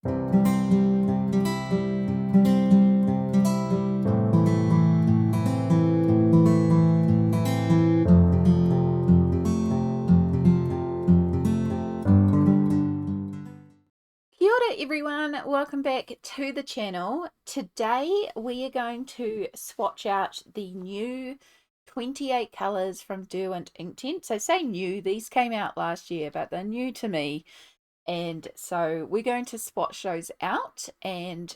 Kia ora everyone, welcome back to the channel. Today we are going to swatch out the new 28 colours from Derwent Inktense. So say new, these came out last year, but they're new to me. And so we're going to swatch those out and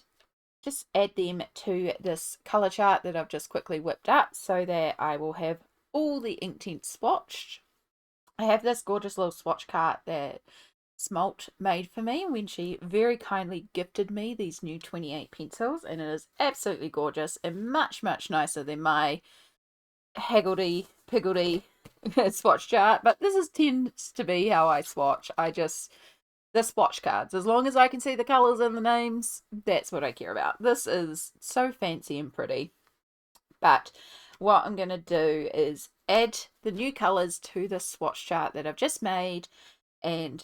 just add them to this colour chart that I've just quickly whipped up so that I will have all the Inktense swatched. I have this gorgeous little swatch card that Smalt made for me when she very kindly gifted me these new 28 pencils, and it is absolutely gorgeous and much nicer than my haggledy piggledy swatch chart. But tends to be how I swatch. The swatch cards, as long as I can see the colors and the names, that's what I care about. This is so fancy and pretty. But what I'm going to do is add the new colors to the swatch chart that I've just made and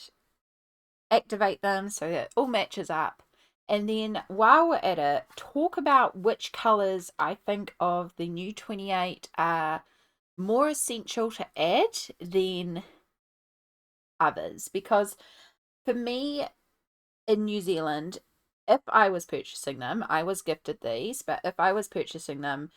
activate them so that it all matches up. And then while we're at it, talk about which colors I think of the new 28 are more essential to add than others. Because for me in New Zealand, if I was purchasing them, I was gifted these, but if I was purchasing them,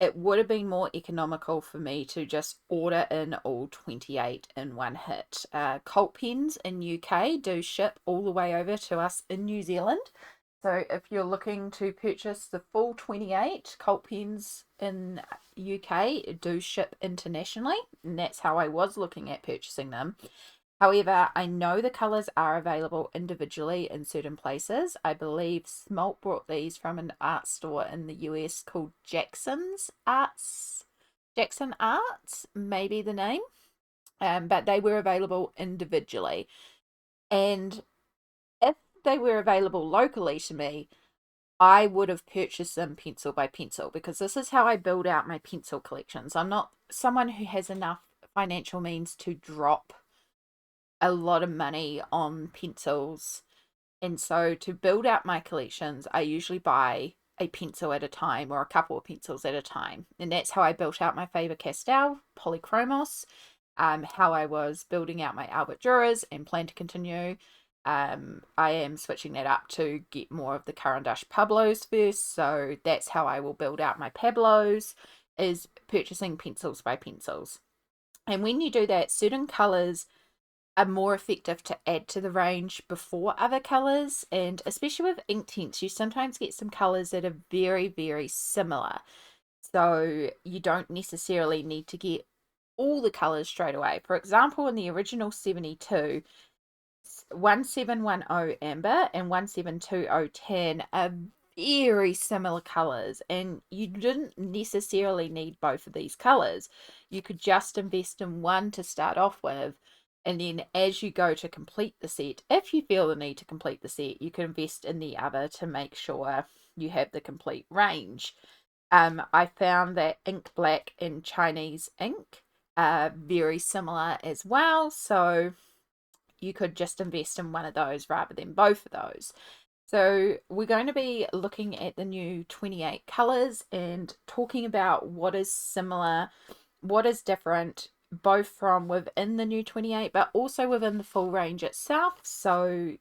it would have been more economical for me to just order in all 28 in one hit. Cult pens in UK do ship all the way over to us in New Zealand. So if you're looking to purchase the full 28 Cult pens in UK, do ship internationally, and that's how I was looking at purchasing them. However, I know the colours are available individually in certain places. I believe Smalt brought these from an art store in the US called Jackson Arts, maybe the name. But they were available individually. And if they were available locally to me, I would have purchased them pencil by pencil, because this is how I build out my pencil collections. I'm not someone who has enough financial means to drop a lot of money on pencils, and so to build out my collections I usually buy a pencil at a time or a couple of pencils at a time, and that's how I built out my Faber-Castell Polychromos, how I was building out my Albert Duras and plan to continue. I am switching that up to get more of the Caran d'Ache Pablos first, so that's how I will build out my Pablos, is purchasing pencils by pencils. And when you do that, certain colors are more effective to add to the range before other colors, and especially with Inktense you sometimes get some colors that are very similar, so you don't necessarily need to get all the colors straight away. For example, in the original 72, 1710 amber and 1720 tan are very similar colors, and you didn't necessarily need both of these colors. You could just invest in one to start off with, and then as you go to complete the set, if you feel the need to complete the set, you can invest in the other to make sure you have the complete range. I found that ink black and Chinese ink are very similar as well, so you could just invest in one of those rather than both of those. So we're going to be looking at the new 28 colors and talking about what is similar, what is different, both from within the new 28 but also within the full range itself. So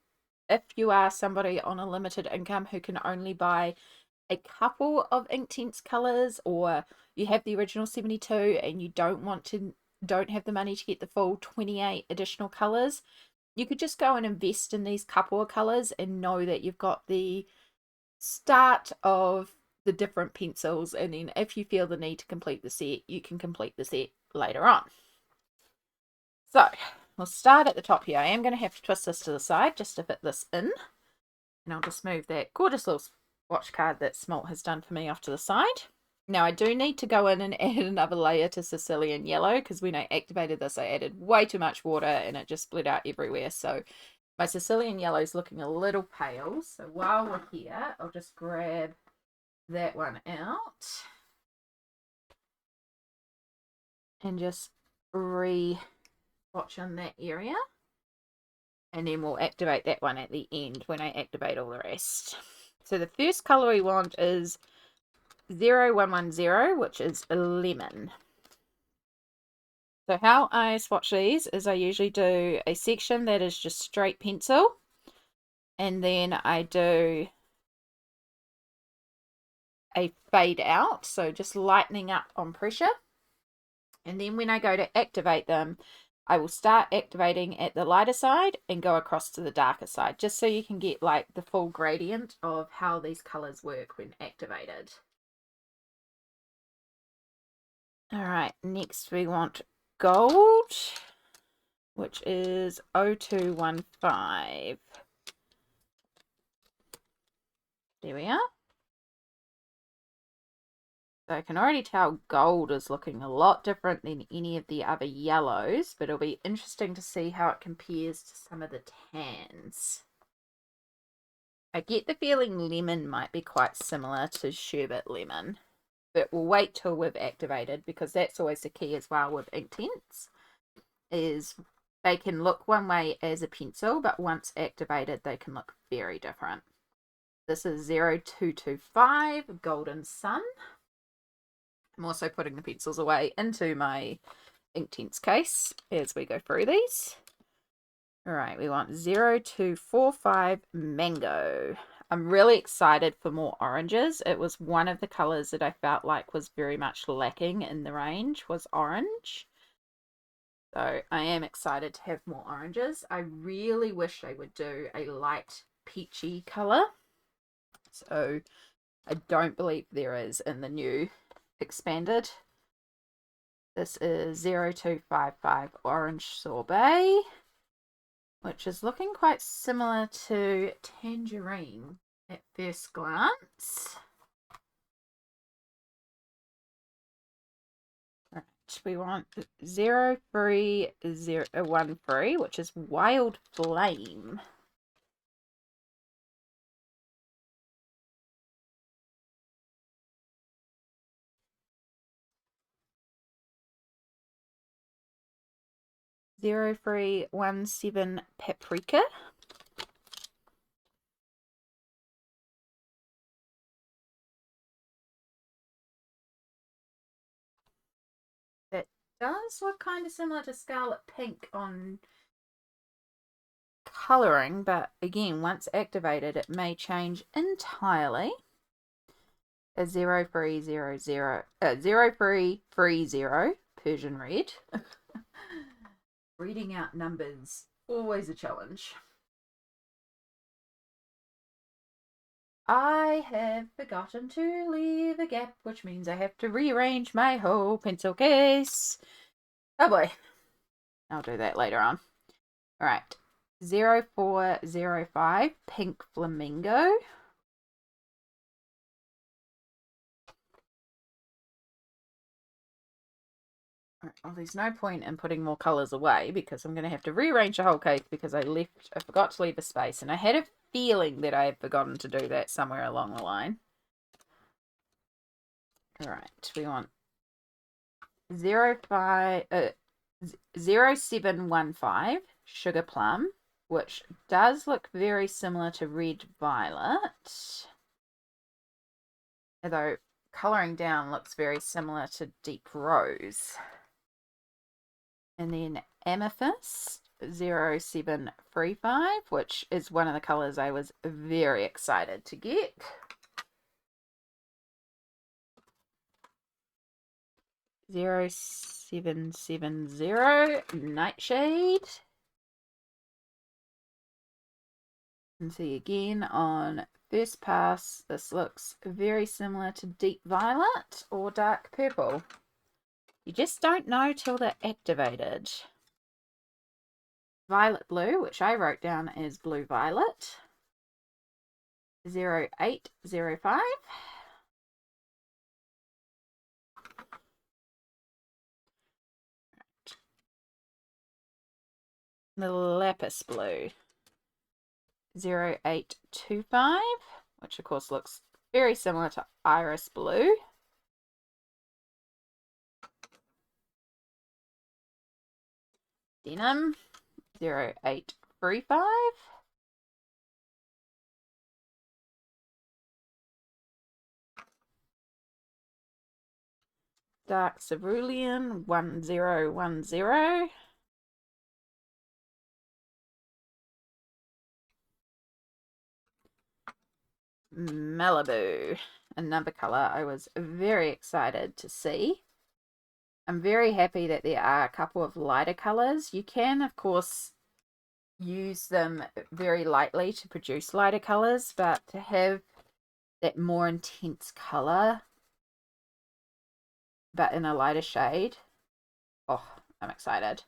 if you are somebody on a limited income who can only buy a couple of Inktense colors, or you have the original 72 and you don't have the money to get the full 28 additional colors, you could just go and invest in these couple of colors and know that you've got the start of the different pencils, and then if you feel the need to complete the set, you can complete the set later on. So we'll start at the top here. I am going to have to twist this to the side just to fit this in, and I'll just move that gorgeous little swatch card that Smalt has done for me off to the side. Now I do need to go in and add another layer to Sicilian yellow, because when I activated this I added way too much water and it just split out everywhere. So my Sicilian yellow is looking a little pale. So while we're here, I'll just grab that one out and just re-swatch on that area. and then we'll activate that one at the end when I activate all the rest. So the first color we want is 0110, which is lemon. So how I swatch these is I usually do a section that is just straight pencil, and then I do a fade out, so just lightening up on pressure. And then when I go to activate them, I will start activating at the lighter side and go across to the darker side, just so you can get like the full gradient of how these colors work when activated. All right, next we want gold, which is 0215. There we are. So I can already tell gold is looking a lot different than any of the other yellows, but it'll be interesting to see how it compares to some of the tans. I get the feeling lemon might be quite similar to sherbet lemon, but we'll wait till we've activated, because that's always the key as well with Inktense, is they can look one way as a pencil, but once activated they can look very different. This is 0225 Golden Sun. I'm also putting the pencils away into my Inktense case as we go through these. All right, we want 0245 Mango. I'm really excited for more oranges. It was one of the colors that I felt like was very much lacking in the range, was orange. So I am excited to have more oranges. I really wish they would do a light peachy color. So I don't believe there is in the new expanded. This is 0255 Orange Sorbet, which is looking quite similar to Tangerine at first glance. Right, we want 03013, which is Wild Flame. Zero 0317 Paprika. That does look kind of similar to Scarlet Pink on colouring, but again, once activated, it may change entirely. A 0330 Persian Red. Reading out numbers, always a challenge. I have forgotten to leave a gap, which means I have to rearrange my whole pencil case. Oh boy. I'll do that later on. All right. 0405 Pink Flamingo. Well, there's no point in putting more colours away, because I'm going to have to rearrange the whole case because I forgot to leave a space, and I had a feeling that I had forgotten to do that somewhere along the line. All right, we want 0715 Sugar Plum, which does look very similar to Red Violet, although colouring down looks very similar to Deep Rose. And then Amethyst 0735, which is one of the colours I was very excited to get. Zero 0770 Nightshade. And see again on first pass, this looks very similar to Deep Violet or Dark Purple. You just don't know till they're activated. Violet Blue, which I wrote down as Blue Violet. 0805. The Lapis Blue. 0825, which of course looks very similar to Iris Blue. Denim 083, 535. Dark Cerulean 1010. Malibu, another color I was very excited to see. I'm very happy that there are a couple of lighter colors. You can, of course, use them very lightly to produce lighter colors, but to have that more intense color but in a lighter shade, oh, I'm excited.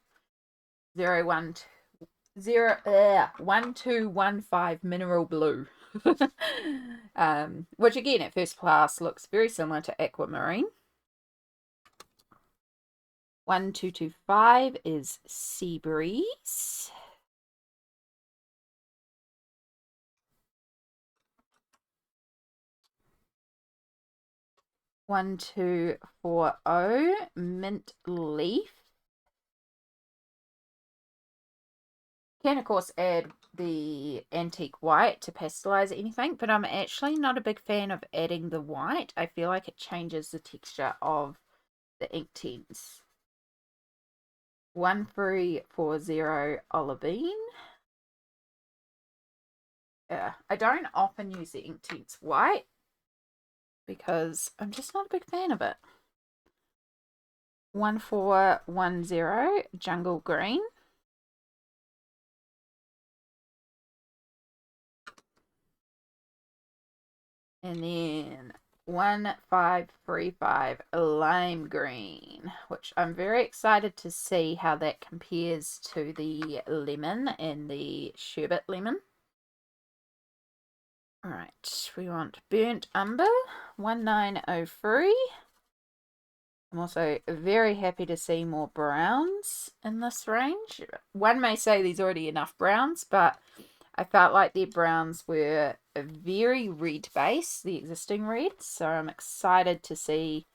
1215 mineral blue. Which again at first pass looks very similar to aquamarine. 1225 is Sea Breeze. One, 240 Mint Leaf. Can of course add the antique white to pastelize anything, but I'm actually not a big fan of adding the white. I feel like it changes the texture of the Inktense. 1340 Olivine. Yeah, I don't often use the Inktense white because I'm just not a big fan of it. 1410 Jungle Green. And then 1535 Lime Green, which I'm very excited to see how that compares to the lemon and the sherbet lemon. Alright, we want Burnt Umber, 1903. I'm also very happy to see more browns in this range. One may say there's already enough browns, but I felt like their browns were a very red base, the existing reds, so I'm excited to see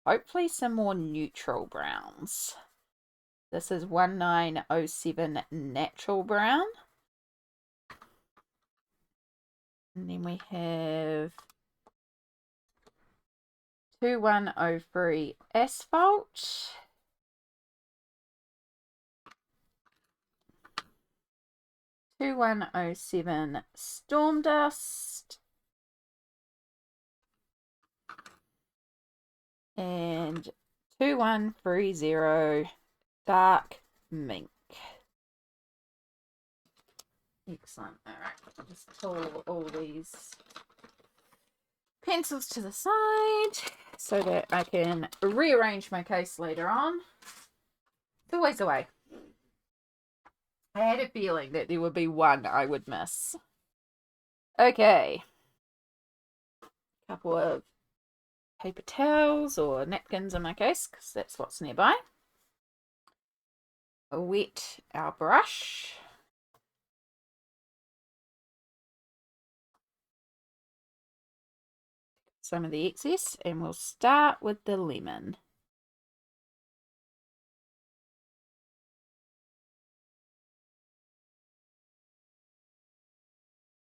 hopefully some more neutral browns. This is 1907 Natural Brown. And then we have 2103 Asphalt. 2107 Storm Dust. And 2130 Dark Mink. Excellent. Alright, I'll just pull all these pencils to the side so that I can rearrange my case later on. It's always a way. I had a feeling that there would be one I would miss. Okay. Couple of paper towels or napkins in my case, because that's what's nearby. Wet our brush. Some of the excess, and we'll start with the lemon.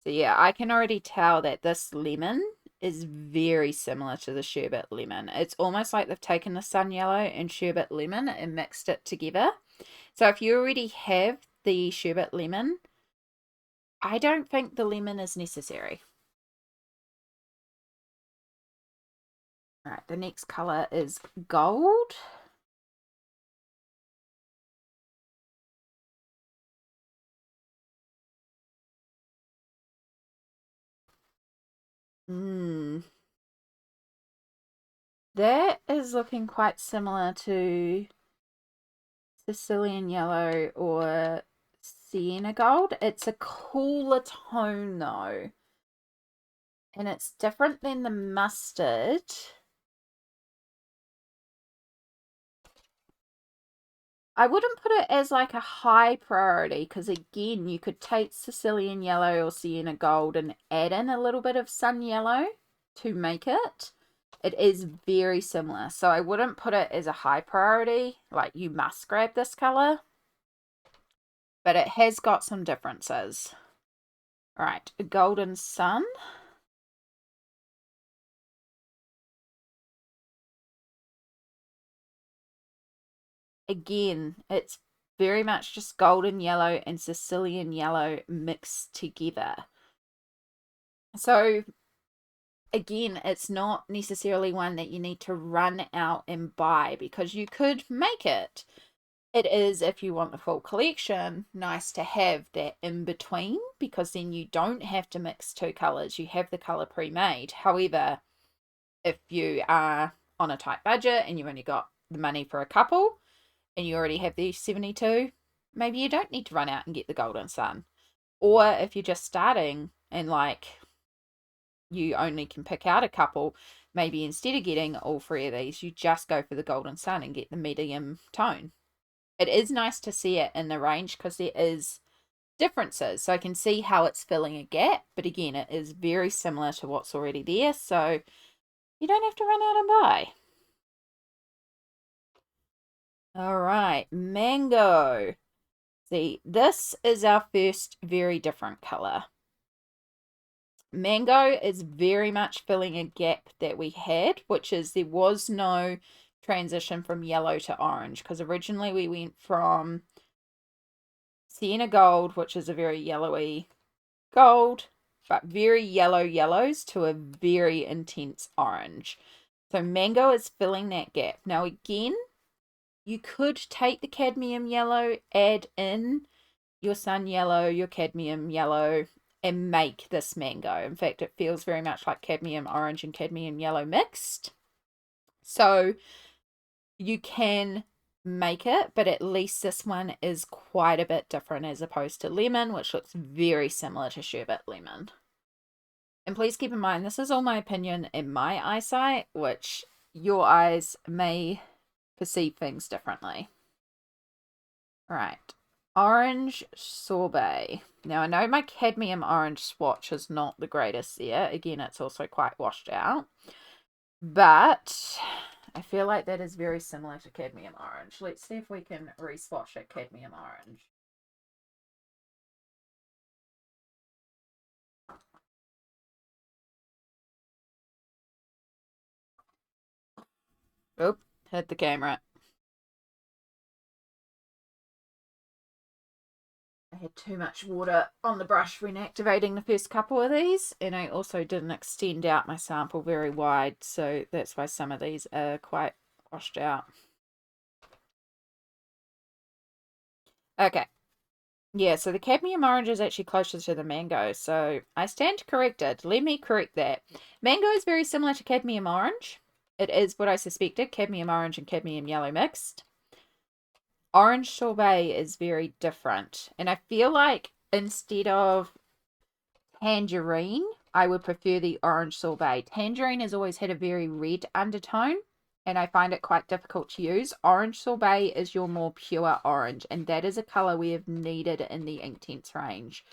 So yeah, I can already tell that this lemon is very similar to the sherbet lemon. It's almost like they've taken the sun yellow and sherbet lemon and mixed it together. So if you already have the sherbet lemon, I don't think the lemon is necessary. All right, the next color is gold. That is looking quite similar to Sicilian yellow or sienna gold. It's a cooler tone though, and it's different than the mustard. I wouldn't put it as like a high priority because again you could take Sicilian yellow or sienna gold and add in a little bit of sun yellow to make it. It is very similar, so I wouldn't put it as a high priority, like you must grab this color. but it has got some differences. All right, a golden sun. Again, it's very much just golden yellow and Sicilian yellow mixed together. So again, it's not necessarily one that you need to run out and buy because you could make it. It is, if you want the full collection, nice to have that in between because then you don't have to mix two colors. You have the color pre-made. However, if you are on a tight budget and you've only got the money for a couple and you already have the 72, maybe you don't need to run out and get the golden sun. Or if you're just starting and like you only can pick out a couple, maybe instead of getting all three of these, you just go for the golden sun and get the medium tone. It is nice to see it in the range because there is differences. So I can see how it's filling a gap, but again, it is very similar to what's already there. So you don't have to run out and buy. All right, mango. See, this is our first very different color. Mango is very much filling a gap that we had, which is there was no transition from yellow to orange because originally we went from sienna gold, which is a very yellowy gold, but very yellow yellows to a very intense orange. So mango is filling that gap. Now again, you could take the cadmium yellow, add in your sun yellow, your cadmium yellow, and make this mango. In fact, it feels very much like cadmium orange and cadmium yellow mixed. So you can make it, but at least this one is quite a bit different as opposed to lemon, which looks very similar to sherbet lemon. And please keep in mind, this is all my opinion in my eyesight, which your eyes may perceive things differently. Right. Orange sorbet. Now, I know my cadmium orange swatch is not the greatest there. Again, it's also quite washed out. But I feel like that is very similar to cadmium orange. Let's see if we can re-swatch at cadmium orange. Oop, hit the camera. I had too much water on the brush when activating the first couple of these, and I also didn't extend out my sample very wide, so that's why some of these are quite washed out. Okay. Yeah, so the cadmium orange is actually closer to the mango, so I stand corrected. Let me correct that. Mango is very similar to cadmium orange. It is what I suspected, cadmium orange and cadmium yellow mixed. Orange sorbet is very different, and I feel like instead of tangerine, I would prefer the orange sorbet. Tangerine has always had a very red undertone, and I find it quite difficult to use. Orange sorbet is your more pure orange, and that is a color we have needed in the Inktense range.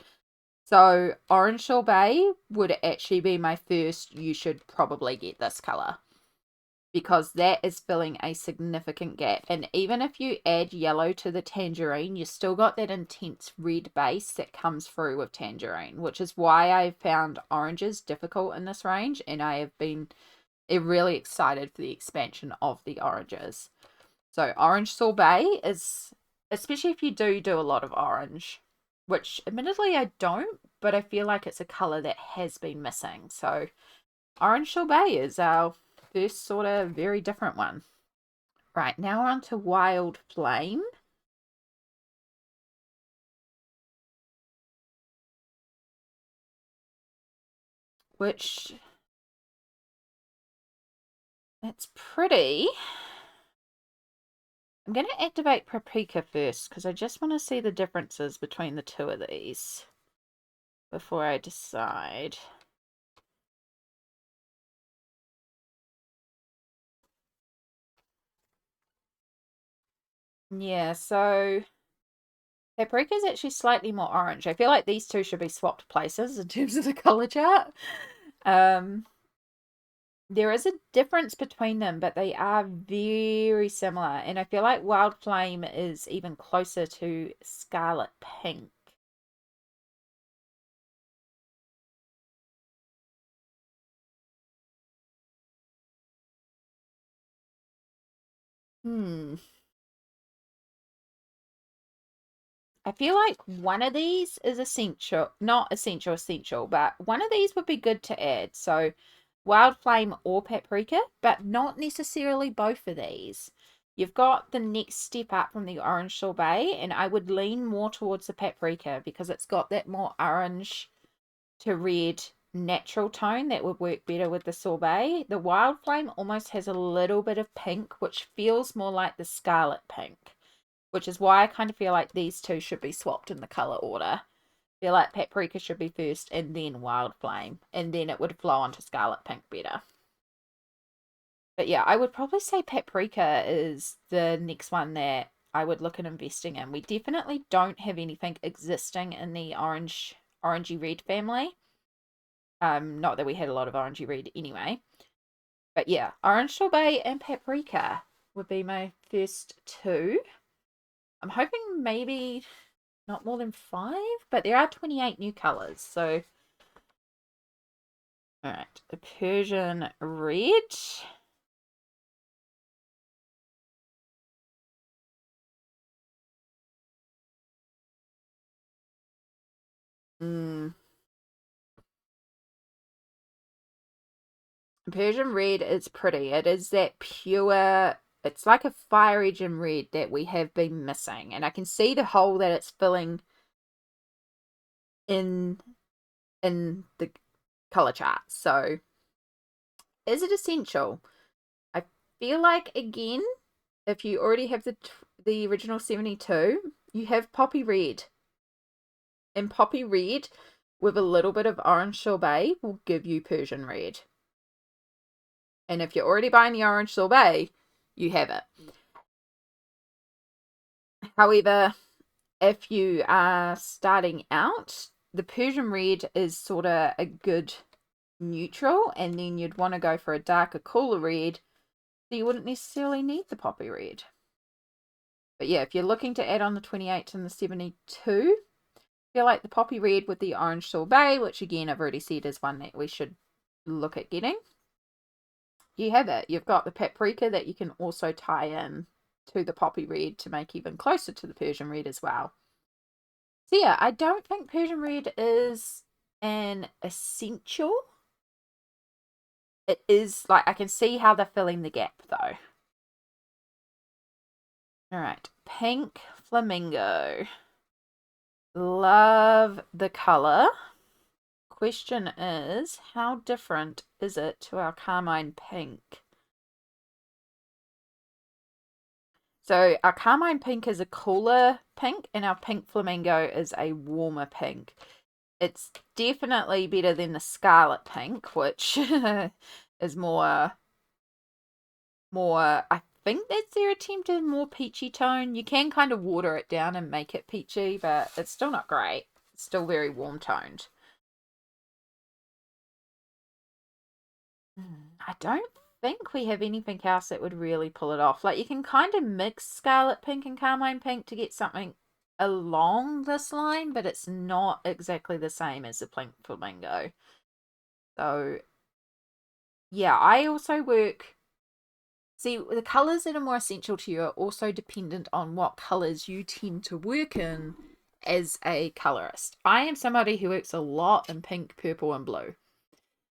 So orange sorbet would actually be my first, you should probably get this color, because that is filling a significant gap. And even if you add yellow to the tangerine, you still got that intense red base that comes through with tangerine, which is why I found oranges difficult in this range, and I have been really excited for the expansion of the oranges. So orange sorbet is, especially if you do a lot of orange, which admittedly I don't, but I feel like it's a color that has been missing. So orange sorbet is our first sort of very different one. Right, now we're on to Wild Flame. Which, it's pretty. I'm going to activate Paprika first because I just want to see the differences between the two of these before I decide. Yeah, so Paprika is actually slightly more orange. I feel like these two should be swapped places in terms of the color chart. There is a difference between them, but they are very similar. And I feel like Wild Flame is even closer to Scarlet Pink. Hmm. I feel like one of these is essential, not essential, but one of these would be good to add. So Wild Flame or Paprika, but not necessarily both of these. You've got the next step up from the orange sorbet, and I would lean more towards the paprika because it's got that more orange to red natural tone that would work better with the sorbet. The Wild Flame almost has a little bit of pink, which feels more like the scarlet pink, which is why I kind of feel like these two should be swapped in the color order. I feel like paprika should be first and then Wild Flame, and then it would flow onto scarlet pink better. But yeah, I would probably say paprika is the next one that I would look at investing in. We definitely don't have anything existing in the orangey red family. Not that we had a lot of orangey red anyway. But yeah, orange sorbet and paprika would be my first two. I'm hoping maybe not more than 5, but there are 28 new colors. So, all right, the Persian red. Mm, Persian red is pretty. It is that pure, it's like a fiery gem red that we have been missing. And I can see the hole that it's filling in the color chart. So is it essential? I feel like, again, if you already have the original 72, you have poppy red. And poppy red with a little bit of orange sorbet will give you Persian red. And if you're already buying the orange sorbet, you have it. However, if you are starting out, the Persian red is sort of a good neutral, and then you'd want to go for a darker, cooler red, so you wouldn't necessarily need the poppy red. But yeah, if you're looking to add on the 28 and the 72, I feel like the poppy red with the orange sorbet, which again I've already said is one that we should look at getting. You have it. You've got the paprika that you can also tie in to the poppy red to make even closer to the Persian red as well. So yeah, I don't think Persian red is an essential. It is, like, I can see how they're filling the gap though. All right, pink flamingo. Love the color. Question is, how different is it to our carmine pink? So our carmine pink is a cooler pink and our pink flamingo is a warmer pink. It's definitely better than the scarlet pink, which is more, I think that's their attempt at a more peachy tone. You can kind of water it down and make it peachy, but it's still not great. It's still very warm toned. I don't think we have anything else that would really pull it off. Like, you can kind of mix scarlet pink and carmine pink to get something along this line, but it's not exactly the same as the pink flamingo. So yeah, I also work. See, the colors that are more essential to you are also dependent on what colors you tend to work in as a colorist. I am somebody who works a lot in pink, purple, and blue.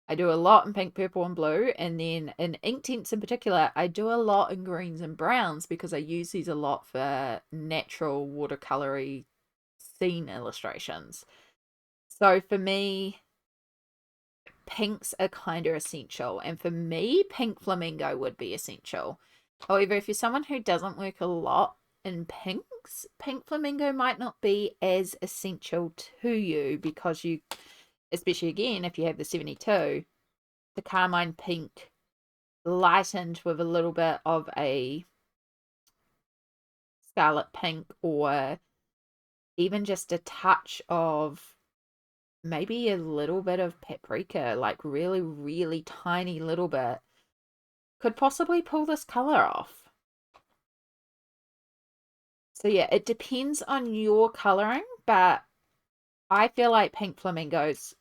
I do a lot in pink, purple, and blue, and then in Inktense in particular, I do a lot in greens and browns because I use these a lot for natural watercolory scene illustrations. So for me, pinks are kind of essential, and for me, pink flamingo would be essential. However, if you're someone who doesn't work a lot in pinks, pink flamingo might not be as essential to you because you, especially again, if you have the 72, the carmine pink lightened with a little bit of a scarlet pink, or even just a touch of maybe a little bit of paprika, like really, really tiny little bit, could possibly pull this color off. So yeah, it depends on your coloring, but I feel like Pink Flamingo's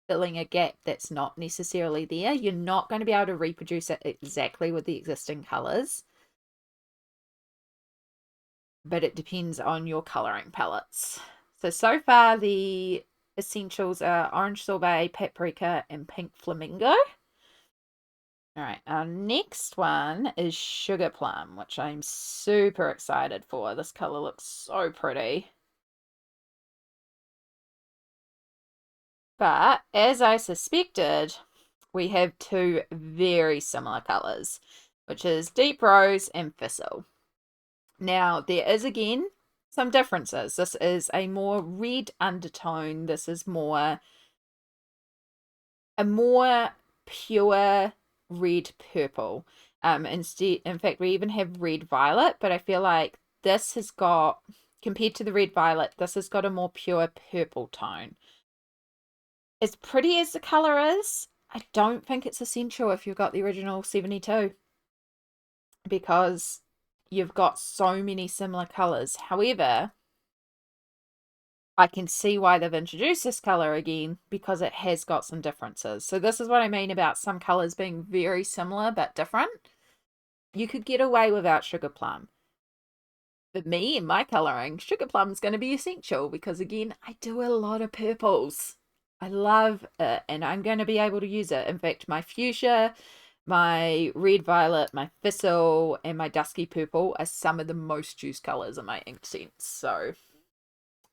filling a gap that's not necessarily there. You're not going to be able to reproduce it exactly with the existing colors, but it depends on your coloring palettes. So far the essentials are orange sorbet, paprika, and pink flamingo. All right, our next one is sugar plum, which I'm super excited for. This color looks so pretty. But as I suspected, we have two very similar colors, which is deep rose and thistle. Now, there is again some differences. This is a more red undertone. This is a more pure red purple. In fact, we even have red violet, but I feel like this has got, compared to the red violet, this has got a more pure purple tone. As pretty as the color is, I don't think it's essential if you've got the original 72, because you've got so many similar colors. However, I can see why they've introduced this color again, because it has got some differences. So this is what I mean about some colors being very similar but different. You could get away without sugar plum. For me, in my coloring, sugar plum is going to be essential because, again, I do a lot of purples. I love it, and I'm going to be able to use it. In fact, my fuchsia, my red violet, my thistle, and my dusky purple are some of the most used colors in my Inktense. So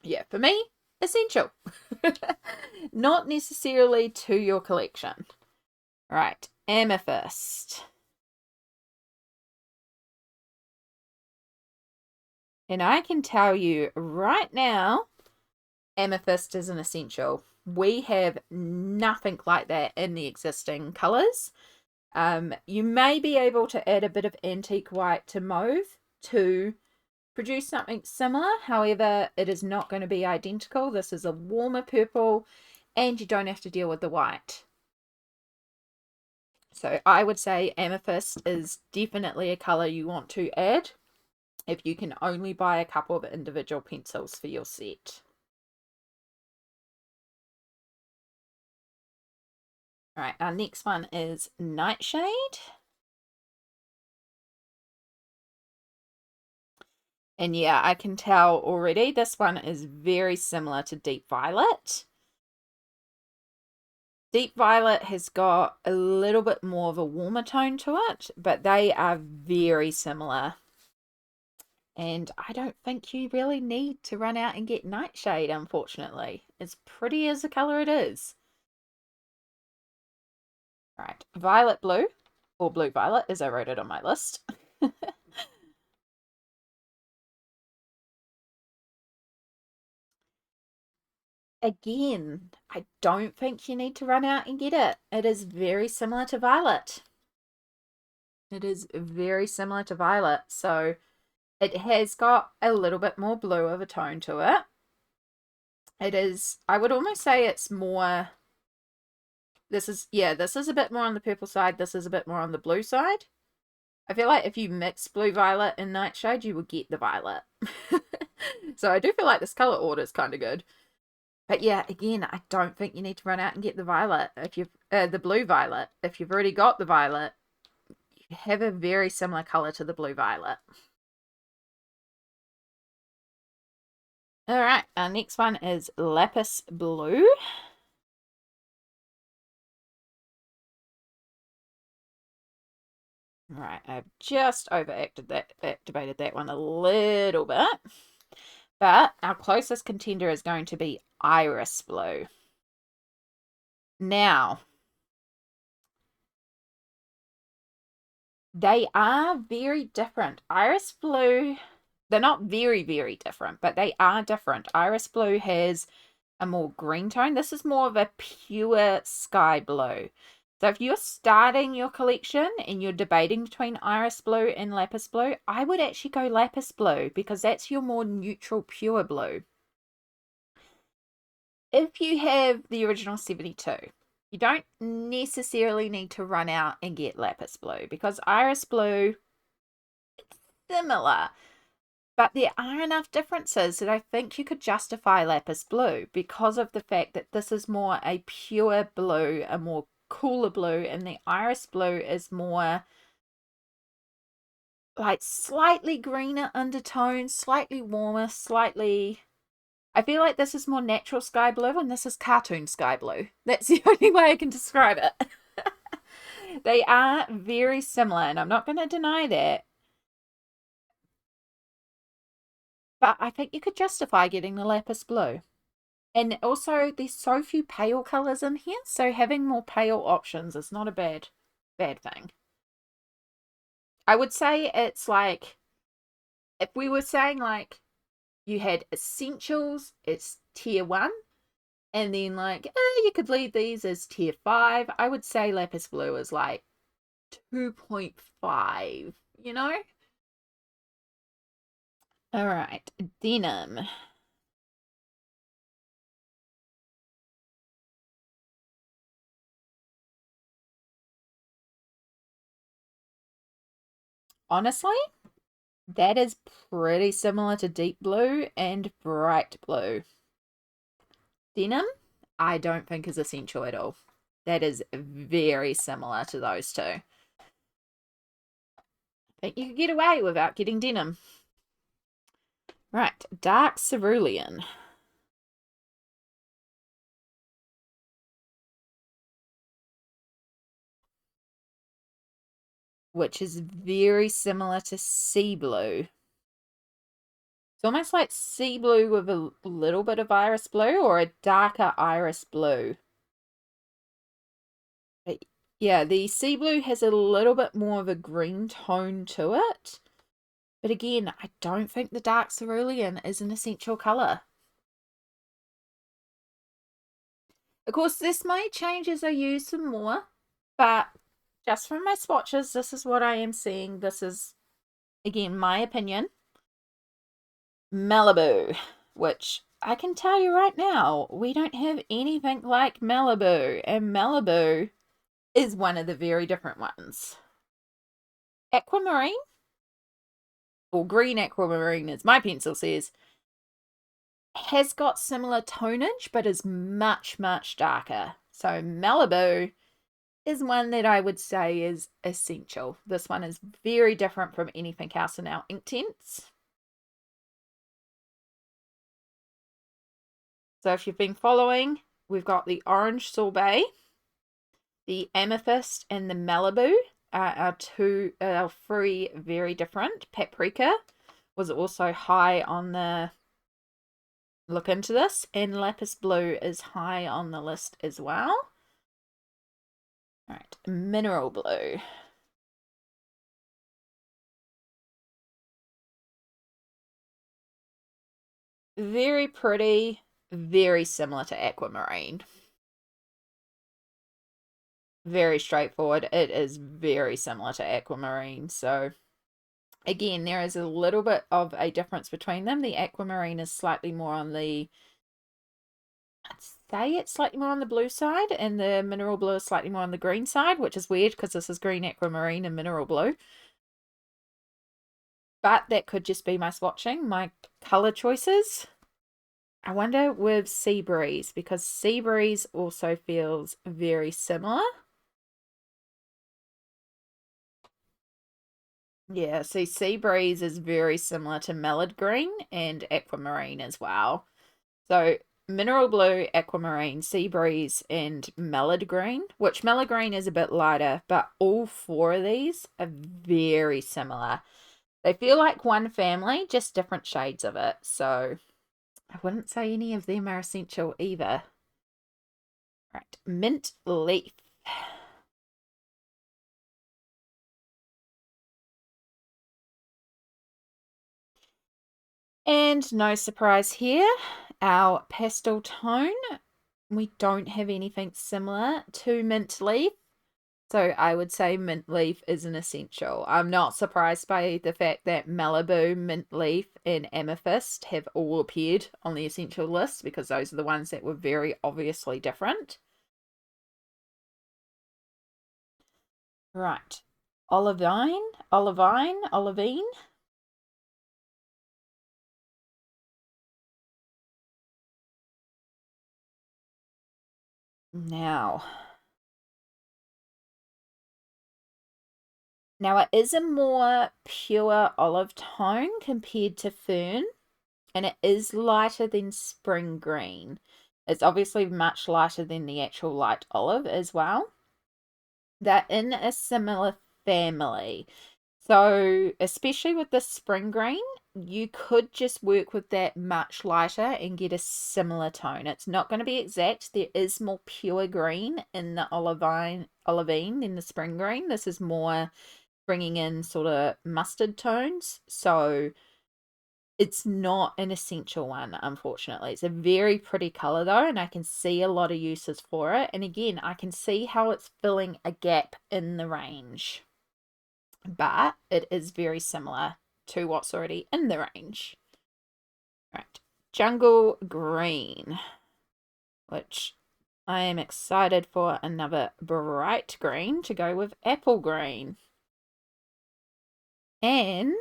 yeah, for me, essential. Not necessarily to your collection. Right, amethyst. And I can tell you right now, amethyst is an essential. We have nothing like that in the existing colors. You may be able to add a bit of antique white to mauve to produce something similar. However, it is not going to be identical. This is a warmer purple, and you don't have to deal with the white. So I would say amethyst is definitely a color you want to add if you can only buy a couple of individual pencils for your set. All right, our next one is Nightshade. And yeah, I can tell already this one is very similar to Deep Violet. Deep Violet has got a little bit more of a warmer tone to it, but they are very similar. And I don't think you really need to run out and get Nightshade, unfortunately. As pretty as the color it is. Right, Violet Blue, or Blue Violet, as I wrote it on my list. Again, I don't think you need to run out and get it. It is very similar to Violet. It is very similar to Violet. So it has got a little bit more blue of a tone to it. It is, I would almost say it's more, this is a bit more on the purple side. This is a bit more on the blue side. I feel like if you mix Blue Violet and Nightshade, you would get the violet. So I do feel like this color order is kind of good. But yeah, again, I don't think you need to run out and get the violet if you've the blue violet. If you've already got the violet, you have a very similar color to the blue violet. All right, our next one is lapis blue. Right, I've just activated that one a little bit. But our closest contender is going to be iris blue. Now, they are very different. Iris blue, they're not very, very different, but they are different. Iris blue has a more green tone. This is more of a pure sky blue. So if you're starting your collection and you're debating between iris blue and lapis blue, I would actually go lapis blue because that's your more neutral, pure blue. If you have the original 72, You don't necessarily need to run out and get lapis blue because iris blue is similar. But there are enough differences that I think you could justify lapis blue because of the fact that this is more a pure blue, a more cooler blue, and the iris blue is more like slightly greener undertones, slightly warmer, slightly. I feel like this is more natural sky blue and this is cartoon sky blue. That's the only way I can describe it. They are very similar, and I'm not going to deny that. But I think you could justify getting the lapis blue. And also, there's so few pale colors in here, so having more pale options is not a bad thing. I would say it's like, if we were saying like you had essentials, it's tier 1, and then like you could leave these as tier 5. I would say lapis blue is like 2.5, you know? All right, denim. Honestly, that is pretty similar to deep blue and bright blue. Denim, I don't think is essential at all. That is very similar to those two. I think you could get away without getting denim. Right, dark cerulean. Which is very similar to sea blue. It's almost like sea blue with a little bit of iris blue or a darker iris blue. But yeah, the sea blue has a little bit more of a green tone to it. But again, I don't think the dark cerulean is an essential color. Of course, this may change as I use some more, but just from my swatches, this is what I am seeing. This is, again, my opinion. Malibu, which I can tell you right now, we don't have anything like Malibu, and Malibu is one of the very different ones. Aquamarine, or green aquamarine as my pencil says, has got similar tonage, but is much, much darker. So Malibu is one that I would say is essential. This one is very different from anything else in our Inktense. So if you've been following, we've got the orange sorbet, the amethyst, and the Malibu are three very different. Paprika was also high on the look into this, and lapis blue is high on the list as well. All right, mineral blue. Very pretty, very similar to aquamarine. Very straightforward. It is very similar to aquamarine. So again, there is a little bit of a difference between them. The aquamarine is slightly more on the, I'd say it's slightly more on the blue side, and the mineral blue is slightly more on the green side, which is weird because this is green aquamarine and mineral blue. But that could just be my swatching, my color choices. I wonder with Sea Breeze, because Sea Breeze also feels very similar. Yeah, see, Sea Breeze is very similar to Mallard Green and Aquamarine as well. So Mineral Blue, Aquamarine, Sea Breeze, and Mallard Green, which Mallard Green is a bit lighter, but all four of these are very similar. They feel like one family, just different shades of it. So I wouldn't say any of them are essential either. Right, Mint Leaf. And no surprise here, our pastel tone, we don't have anything similar to Mint Leaf. So I would say Mint Leaf is an essential. I'm not surprised by the fact that Malibu, Mint Leaf, and Amethyst have all appeared on the essential list because those are the ones that were very obviously different. Right. Olivine. Now, it is a more pure olive tone compared to Fern, and it is lighter than Spring Green. It's obviously much lighter than the actual light olive as well. They're in a similar family. So, especially with the Spring Green, you could just work with that much lighter and get a similar tone. It's not going to be exact. There is more pure green in the olivine than the Spring Green. This is more bringing in sort of mustard tones. So, it's not an essential one, unfortunately. It's a very pretty color though, and I can see a lot of uses for it. And again, I can see how it's filling a gap in the range, but it is very similar to what's already in the range. Right, Jungle Green, which I am excited for another bright green to go with apple green. And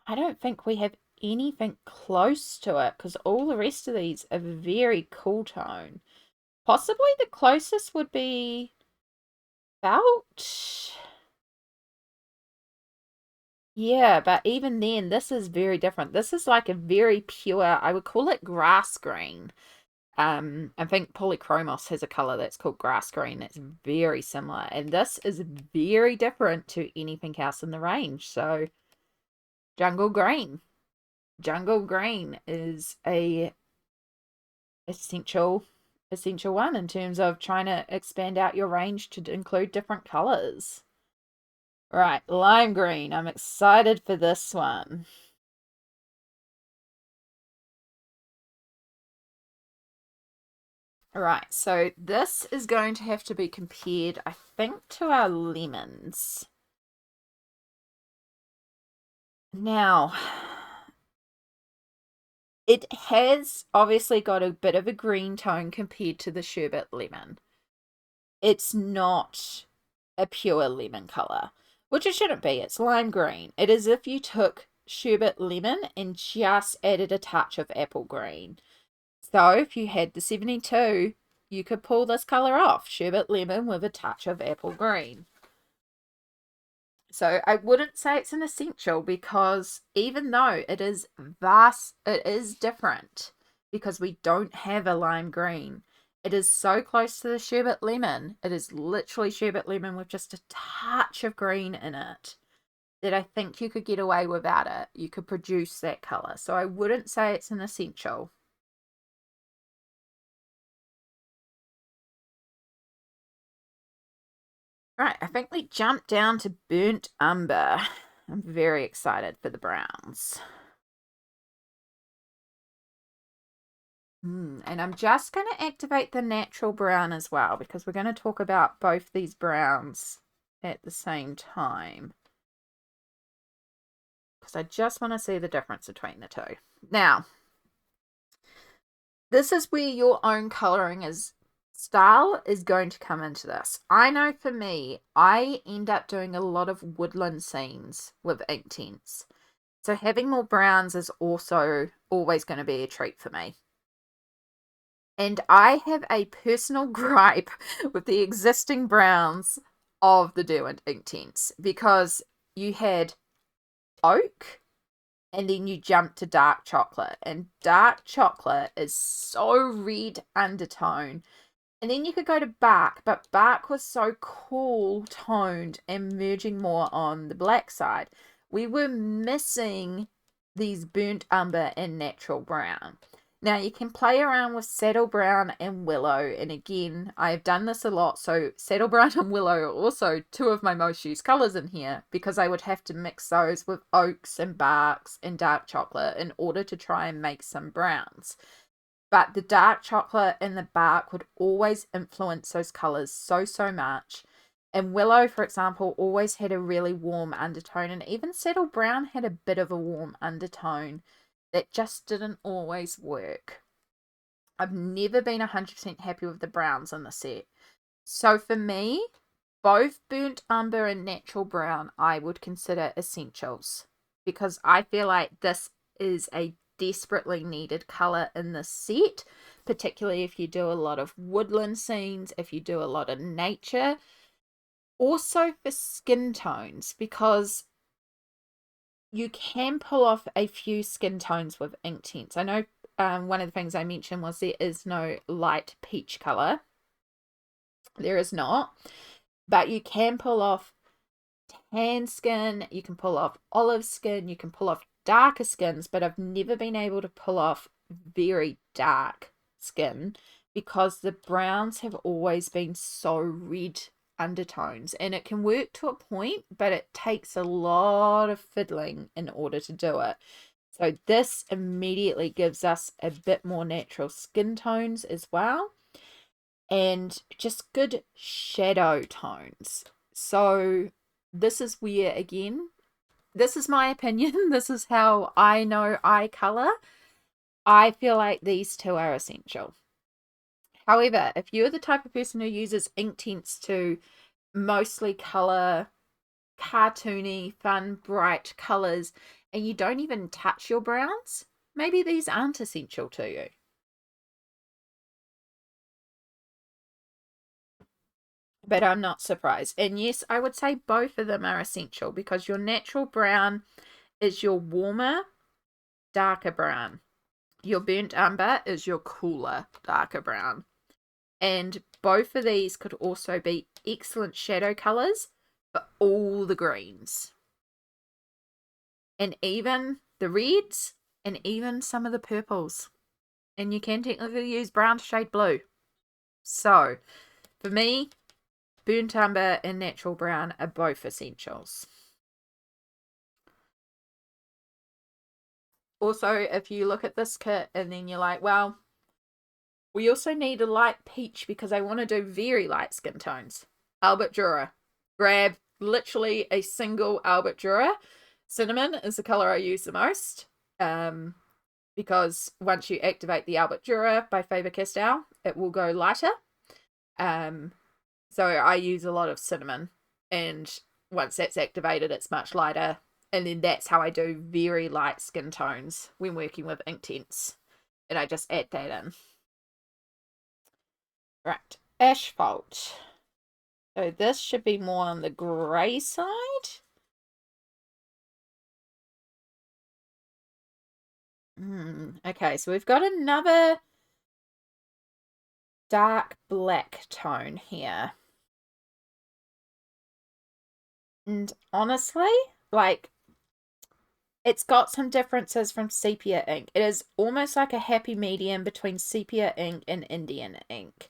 I don't think we have anything close to it because all the rest of these are very cool tone. Possibly the closest would be about, yeah, but even then, this is very different. This is like a very pure, I would call it grass green. I think Polychromos has a color that's called grass green that's very similar, and this is very different to anything else in the range. So, jungle green. Jungle green is a essential one in terms of trying to expand out your range to include different colors. Right, lime green. I'm excited for this one. Right, so this is going to have to be compared, I think, to our lemons. Now, it has obviously got a bit of a green tone compared to the sherbet lemon. It's not a pure lemon color, which it shouldn't be. It's lime green. It is if you took sherbet lemon and just added a touch of apple green. So if you had the 72, you could pull this color off, sherbet lemon with a touch of apple green. So I wouldn't say it's an essential because even though it is vast, it is different because we don't have a lime green. It is so close to the sherbet lemon. It is literally sherbet lemon with just a touch of green in it that I think you could get away without it. You could produce that color. So I wouldn't say it's an essential. Right, I think we jump down to burnt umber. I'm very excited for the browns. And I'm just going to activate the natural brown as well because we're going to talk about both these browns at the same time. Because I just want to see the difference between the two. Now, this is where your own coloring style is going to come into this. I know for me, I end up doing a lot of woodland scenes with Inktense. So having more browns is also always going to be a treat for me. And I have a personal gripe with the existing browns of the Derwent Inktense because you had oak and then you jumped to dark chocolate. And dark chocolate is so red undertone. And then you could go to bark, but bark was so cool toned and merging more on the black side. We were missing these burnt umber and natural brown. Now you can play around with saddle brown and willow, and again, I've done this a lot, so saddle brown and willow are also two of my most used colors in here because I would have to mix those with oaks and barks and dark chocolate in order to try and make some browns. But the dark chocolate and the bark would always influence those colors so much. And willow, for example, always had a really warm undertone, and even saddle brown had a bit of a warm undertone that just didn't always work. I've never been 100% happy with the browns in the set. So for me, both burnt umber and natural brown I would consider essentials, because I feel like this is a desperately needed color in this set, particularly if you do a lot of woodland scenes, if you do a lot of nature. Also for skin tones, because you can pull off a few skin tones with Inktense. I know one of the things I mentioned was there is no light peach color. There is not. But you can pull off tan skin, you can pull off olive skin, you can pull off darker skins, but I've never been able to pull off very dark skin because the browns have always been so red undertones, and it can work to a point, but it takes a lot of fiddling in order to do it. So this immediately gives us a bit more natural skin tones as well, and just good shadow tones. So this is where, again, this is my opinion. This is how I know I color. I feel like these two are essential. However, if you're the type of person who uses Inktense to mostly color cartoony, fun, bright colors, and you don't even touch your browns, maybe these aren't essential to you. But I'm not surprised. And yes, I would say both of them are essential, because your natural brown is your warmer, darker brown. Your burnt umber is your cooler, darker brown. And both of these could also be excellent shadow colors for all the greens. And even the reds, and even some of the purples. And you can technically use brown to shade blue. So, for me, burnt umber and natural brown are both essentials. Also, if you look at this kit and then you're like, well, we also need a light peach because I want to do very light skin tones. Albert Dürer. Grab literally a single Albert Dürer. Cinnamon is the color I use the most. Because once you activate the Albert Dürer by Faber-Castell, it will go lighter. So I use a lot of cinnamon, and once that's activated, it's much lighter. And then that's how I do very light skin tones when working with Inktense. And I just add that in. Right, asphalt. So this should be more on the grey side. Okay, so we've got another dark black tone here. And honestly, like, it's got some differences from sepia ink. It is almost like a happy medium between sepia ink and Indian ink.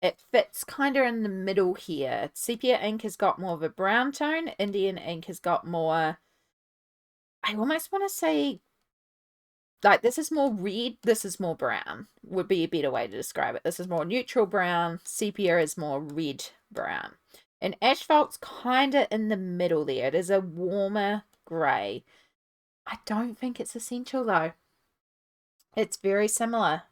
It fits kind of in the middle here. Sepia ink has got more of a brown tone. Indian ink has got more, I almost want to say, like, this is more red, this is more brown, would be a better way to describe it. This is more neutral brown. Sepia is more red brown. And asphalt's kind of in the middle there. It is a warmer grey. I don't think it's essential though. It's very similar.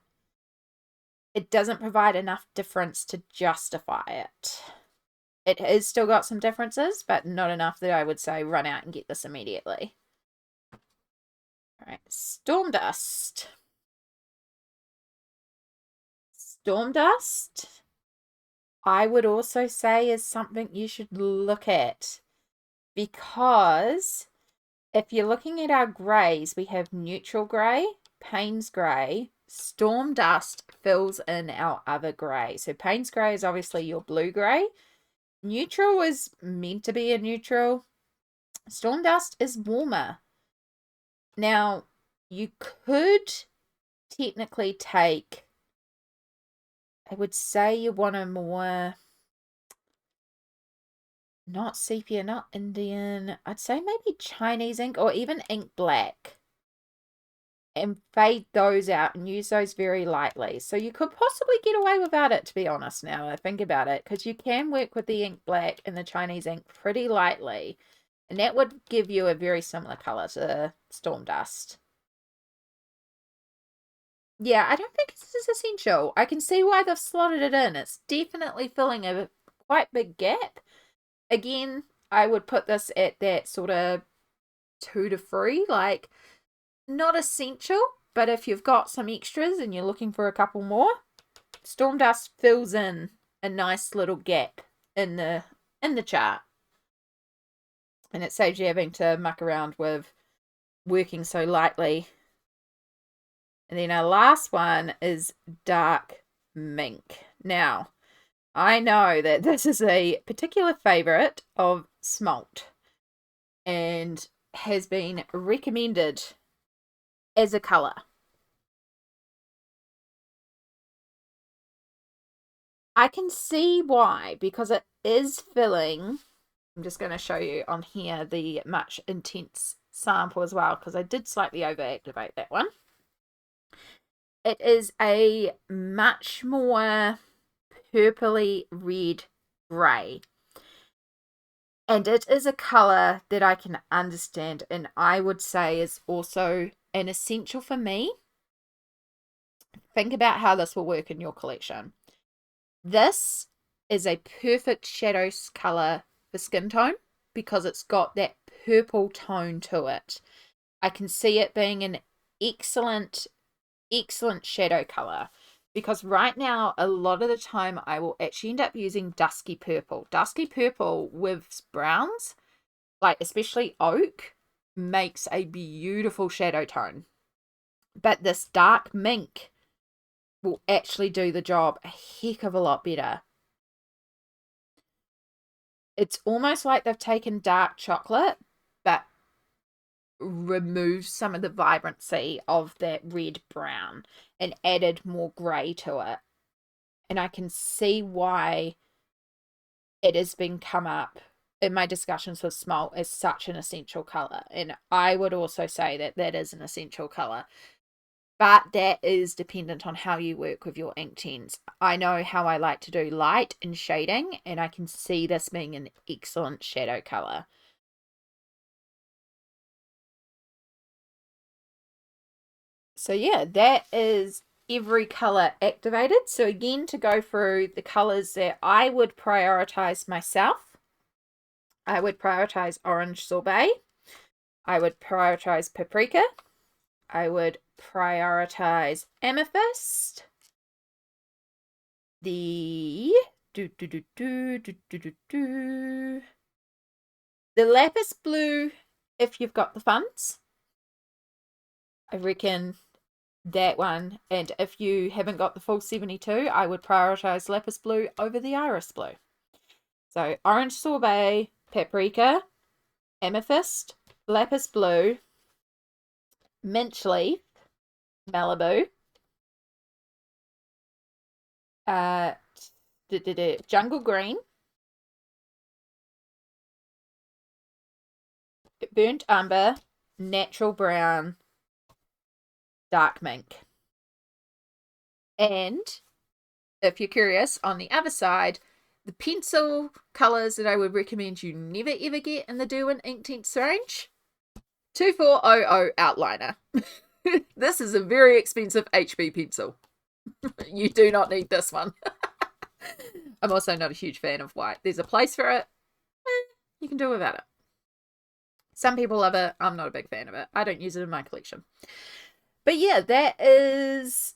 It doesn't provide enough difference to justify it. It has still got some differences, but not enough that I would say run out and get this immediately. All right, Storm Dust. Storm Dust, I would also say, is something you should look at, because if you're looking at our greys, we have neutral grey, Payne's grey. Storm Dust fills in our other grey. So Payne's grey is obviously your blue grey. Neutral is meant to be a neutral. Storm Dust is warmer. Now, you could technically take, I would say you want a more, not sepia, not Indian, I'd say maybe Chinese ink or even ink black, and fade those out and use those very lightly. So you could possibly get away without it, to be honest, now I think about it, because you can work with the ink black and the Chinese ink pretty lightly, and that would give you a very similar color to Storm Dust. Yeah, I don't think this is essential. I can see why they've slotted it in. It's definitely filling a quite big gap, Again, I would put this at that sort of 2 to 3, like not essential, but if you've got some extras and you're looking for a couple more, Storm Dust fills in a nice little gap in the chart, and it saves you having to muck around with working so lightly. And then our last one is Dark Mink. Now, I know that this is a particular favorite of Smalt and has been recommended as a color. I can see why, because it is filling. I'm just going to show you on here the Much Intense sample as well, because I did slightly overactivate that one. It is a much more purpley red grey. And it is a colour that I can understand, and I would say is also an essential for me. Think about how this will work in your collection. This is a perfect shadow colour for skin tone because it's got that purple tone to it. I can see it being an excellent shadow colour, because right now a lot of the time I will actually end up using dusky purple with browns, like especially oak, makes a beautiful shadow tone. But this dark mink will actually do the job a heck of a lot better. It's almost like they've taken dark chocolate but removed some of the vibrancy of that red brown and added more grey to it. And I can see why it has been come up in my discussions with Smalt as such an essential colour. And I would also say that that is an essential colour. But that is dependent on how you work with your Inktense. I know how I like to do light and shading, and I can see this being an excellent shadow colour. So yeah, that is every colour activated. So again, to go through the colours that I would prioritise myself, I would prioritise Orange Sorbet, I would prioritise Paprika, I would prioritise Amethyst, the Lapis Blue, if you've got the funds. I reckon that one. And if you haven't got the full 72, I would prioritise Lapis Blue over the Iris Blue. So Orange Sorbet, Paprika, Amethyst, Lapis Blue, Mint Leaf, Malibu, Jungle Green, Burnt Umber, Natural Brown, Dark Mink. And if you're curious, on the other side, the pencil colours that I would recommend you never ever get in the Derwent Inktense range, 2400 outliner. This is a very expensive HB pencil. You do not need this one. I'm also not a huge fan of white. There's a place for it. You can do without it. Some people love it. I'm not a big fan of it. I don't use it in my collection. But yeah, that is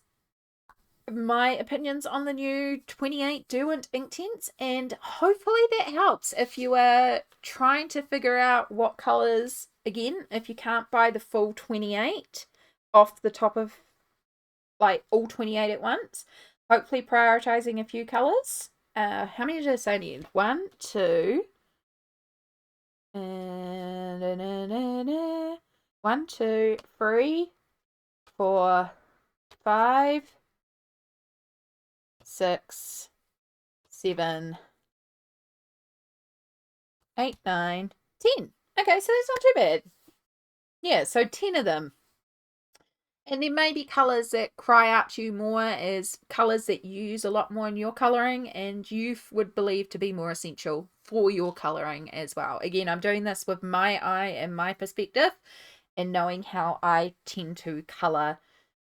my opinions on the new 28 Derwent Inktense, and hopefully that helps if you are trying to figure out what colors. Again, if you can't buy the full 28 off the top of like all 28 at once, hopefully prioritizing a few colors. How many did I say I need? 1, 2, and 1, 2, 3, 4, 5, 6, 7, 8, 9, 10. Okay, so that's not too bad. Yeah, so 10 of them. And there may be colours that cry out to you more as colours that you use a lot more in your colouring and you would believe to be more essential for your colouring as well. Again, I'm doing this with my eye and my perspective and knowing how I tend to colour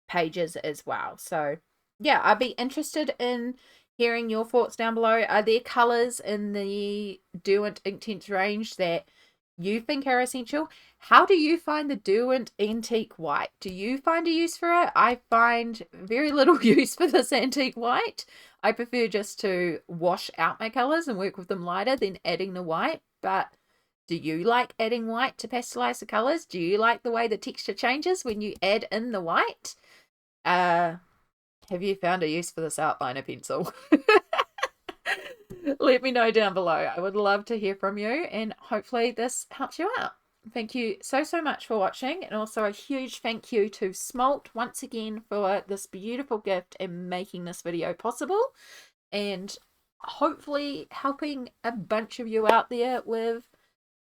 pages as well. So yeah, I'd be interested in hearing your thoughts down below. Are there colours in the Derwent Inktense range that you think are essential? How do you find the Derwent Antique White? Do you find a use for it? I find very little use for this Antique White. I prefer just to wash out my colours and work with them lighter than adding the white. But do you like adding white to pastelize the colours? Do you like the way the texture changes when you add in the white? Have you found a use for this outliner pencil? Let me know down below. I would love to hear from you, and hopefully this helps you out. Thank you so much for watching, and also a huge thank you to Smalt once again for this beautiful gift and making this video possible, and hopefully helping a bunch of you out there with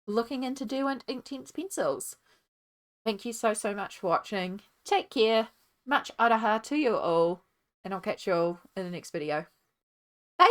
looking into Derwent Inktense pencils. Thank you so much for watching. Take care. Much araha to you all, and I'll catch you all in the next video. Bye!